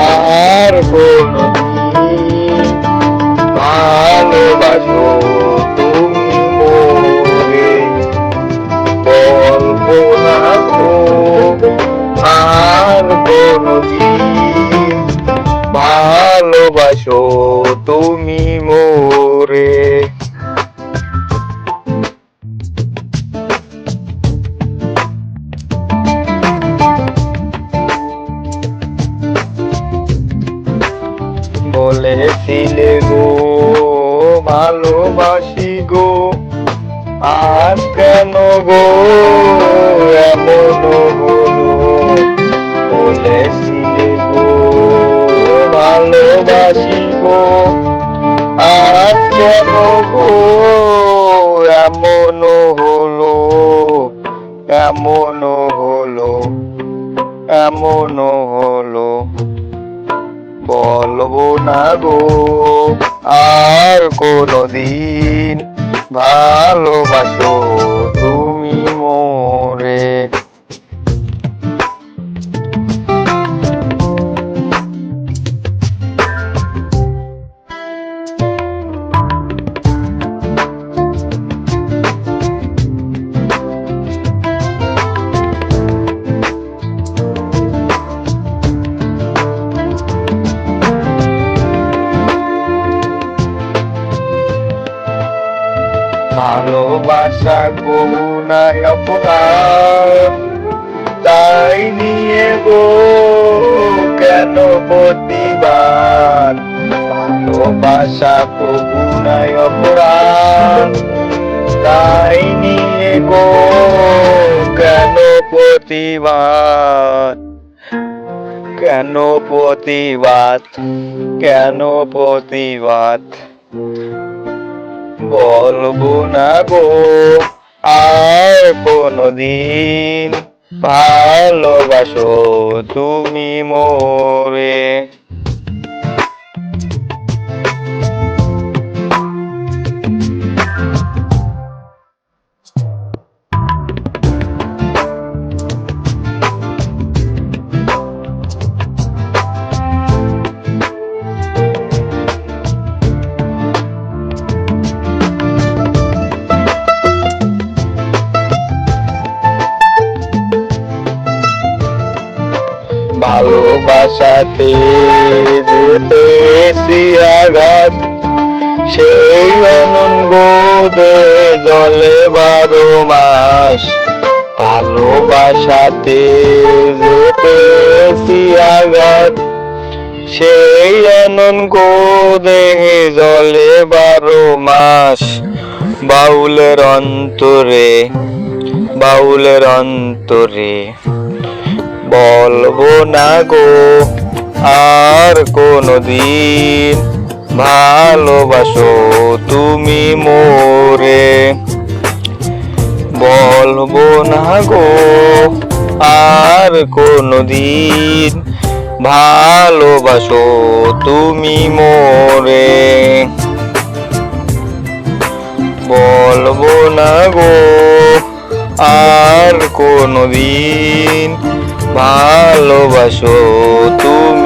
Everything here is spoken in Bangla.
আর কোনদিন ভালোবাসো তুমি মোরে, বলবো না গো আর কোনদিন ভালোবাসো তুমি মোরে। বলেছিলে গো ভালোবাসি গো, আজ কেন গো এমন হলো? বলেছিলে গো ভালোবাসি গো, আজ কেন গো এমন হলো? এমন হলো, এমন হলো। বলবো না গো আর কোনদিন ভালোবাসো তুমি মোরে। ভালোবাসা করুণায় অপরাধ, তাই নিয়ে গো কেন প্রতিবাদ? ভালোবাসা করুণায় অপরাধ, তাই নিয়ে গো কেন প্রতিবাদ? কেন প্রতিবাদ? কেন প্রতিবাদ? বলবো না গো আর কোনদিন ভালোবাসো তুমি মোরে। ভালোবাসাতে যেতেছি আঘাত, সেই অনঙ্গ জলে 12 মাস। ভালোবাসাতে যেতেছি আঘাত, সেই অনঙ্গ দেহে জলে 12 মাস। বাউলের অন্তরে, বাউলের অন্তরে বলবো না গো আর কোনদিন ভালোবাসো তুমি মোরে। বলবো না গো আর কোনদিন ভালোবাসো তুমি মোরে। বলবো না গো আর কোনদিন ভালোবাসো তুমি।